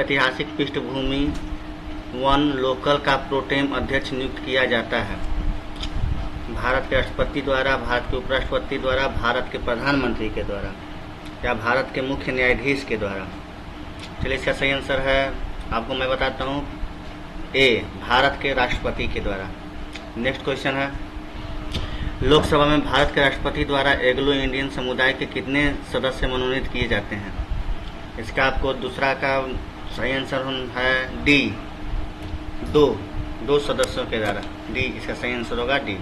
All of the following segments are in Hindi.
ऐतिहासिक पृष्ठभूमि वन लोकल का प्रोटेम अध्यक्ष नियुक्त किया जाता है? भारत के राष्ट्रपति द्वारा, भारत के उपराष्ट्रपति द्वारा, भारत के प्रधानमंत्री के द्वारा या भारत के मुख्य न्यायाधीश के द्वारा? चलिए, इसका सही आंसर है, आपको मैं बताता हूँ, ए, भारत के राष्ट्रपति के द्वारा। नेक्स्ट क्वेश्चन है, लोकसभा में भारत के राष्ट्रपति द्वारा एंग्लो इंडियन समुदाय के कितने सदस्य मनोनीत किए जाते हैं? इसका आपको दूसरा का सही आंसर है डी, दो सदस्यों के द्वारा, डी इसका सही आंसर होगा, डी।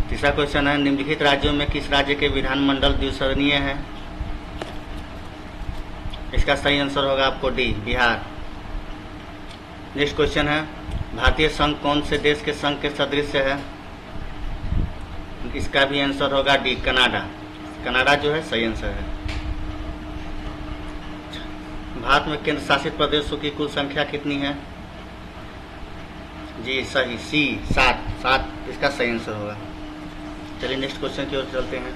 तीसरा क्वेश्चन है, निम्नलिखित राज्यों में किस राज्य के विधानमंडल द्विसदनीय है? इसका सही आंसर होगा आपको डी, बिहार। नेक्स्ट क्वेश्चन है, भारतीय संघ कौन से देश के संघ के सदृश है? इसका भी आंसर होगा डी, कनाडा। कनाडा जो है सही आंसर है। भारत में केंद्र शासित प्रदेशों की कुल संख्या कितनी है? जी सही, सी, 7 इसका सही आंसर होगा। चलिए नेक्स्ट क्वेश्चन की ओर चलते हैं।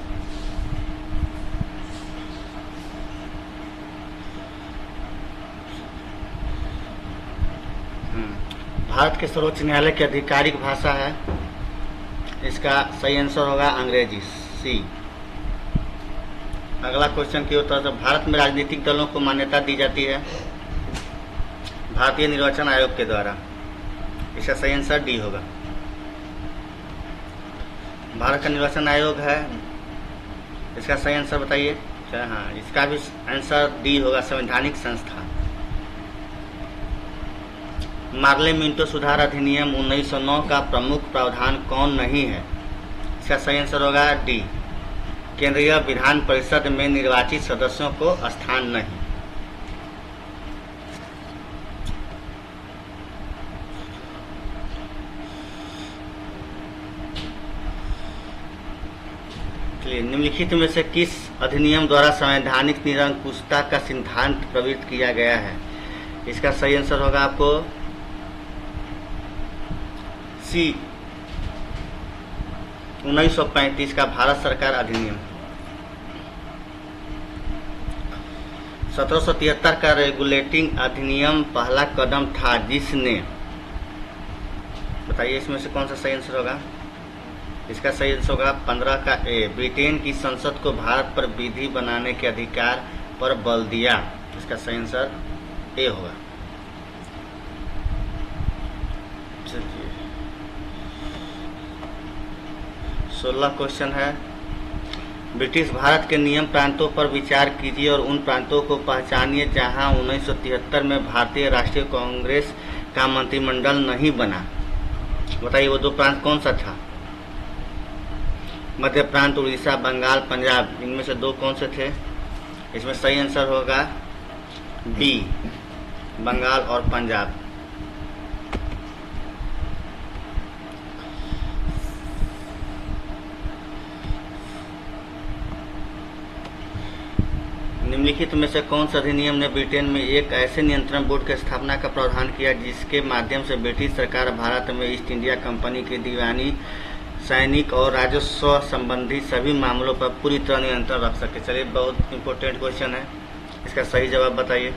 भारत के सर्वोच्च न्यायालय की आधिकारिक भाषा है? इसका सही आंसर होगा अंग्रेजी, सी। अगला क्वेश्चन की ओर, भारत में राजनीतिक दलों को मान्यता दी जाती है? भारतीय निर्वाचन आयोग के द्वारा। इसका सही आंसर डी होगा। भारत का निर्वाचन आयोग है, इसका सही आंसर बताइए। हाँ, इसका भी आंसर डी होगा, संवैधानिक संस्था। मार्ले मिंटो सुधार अधिनियम 1909 का प्रमुख प्रावधान कौन नहीं है? इसका सही आंसर होगा डी, केंद्रीय विधान परिषद में निर्वाचित सदस्यों को स्थान नहीं। निम्नलिखित में से किस अधिनियम द्वारा संवैधानिक निरंकुशता का सिद्धांत प्रवृत्त किया गया है? इसका सही आंसर होगा आपको सी, 1935 का भारत सरकार अधिनियम। 1773 का रेगुलेटिंग अधिनियम पहला कदम था जिसने, बताइए इसमें से कौन सा सही आंसर होगा? इसका सही आंसर होगा 15 का ए, ब्रिटेन की संसद को भारत पर विधि बनाने के अधिकार पर बल दिया। इसका सही आंसर ए होगा। 16 क्वेश्चन है, ब्रिटिश भारत के नियम प्रांतों पर विचार कीजिए और उन प्रांतों को पहचानिए जहां 1973 में भारतीय राष्ट्रीय कांग्रेस का मंत्रिमंडल नहीं बना। बताइए वो दो प्रांत कौन सा था? मध्य प्रांत, उड़ीसा, बंगाल, पंजाब, इनमें से दो कौन से थे? इसमें सही आंसर होगा बी, बंगाल और पंजाब। निम्नलिखित में से कौन सा अधिनियम ने ब्रिटेन में एक ऐसे नियंत्रण बोर्ड की स्थापना का प्रावधान किया जिसके माध्यम से ब्रिटिश सरकार भारत में ईस्ट इंडिया कंपनी की दीवानी, सैनिक और राजस्व संबंधी सभी मामलों पर पूरी तरह नियंत्रण रख सके? चलिए, बहुत इंपॉर्टेंट क्वेश्चन है, इसका सही जवाब बताइए।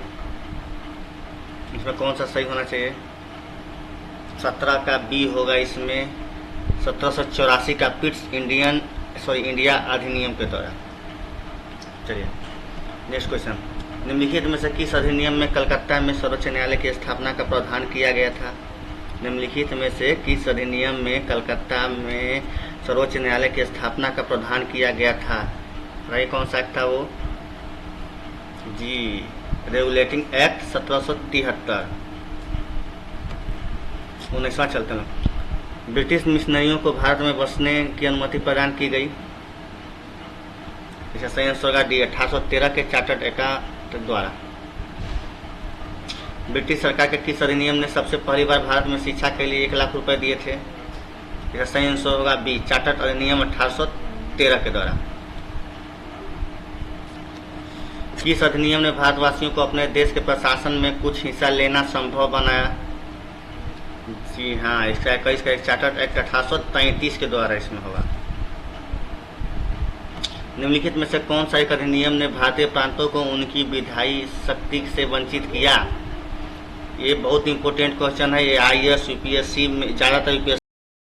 इसमें कौन सा सही होना चाहिए? 17 का बी होगा। इसमें 1784 का पिट्स इंडिया अधिनियम के द्वारा। चलिए नेक्स्ट क्वेश्चन, निम्नलिखित में से किस अधिनियम में कलकत्ता में सर्वोच्च न्यायालय की स्थापना का प्रावधान किया गया था? निम्नलिखित में से किस अधिनियम में कलकत्ता में सर्वोच्च न्यायालय की स्थापना का प्रावधान किया गया था? भाई कौन सा एक्ट था वो? जी, रेगुलेटिंग एक्ट 1773। 19वां चलते हैं। ब्रिटिश मिशनरियों को भारत में बसने की अनुमति प्रदान की गई। इसका सही आंसर होगा डी, 1813 के चार्टर्ड एक्ट द्वारा। ब्रिटिश सरकार के किस अधिनियम ने सबसे पहली बार भारत में शिक्षा के लिए 1 लाख रुपए दिए थे? इसका सही आंसर होगा बी, चार्टर्ड अधिनियम 1813 के द्वारा। किस अधिनियम ने भारतवासियों को अपने देश के प्रशासन में कुछ हिस्सा लेना संभव बनाया? जी हाँ, इसका 21 का चार्टर्ड एक्ट 1833 के द्वारा इसमें होगा। निम्नलिखित में से कौन सा एक अधिनियम ने भारतीय प्रांतों को उनकी विधायी शक्ति से वंचित किया? ये बहुत इंपॉर्टेंट क्वेश्चन है। ये IAS UPSC में ज़्यादातर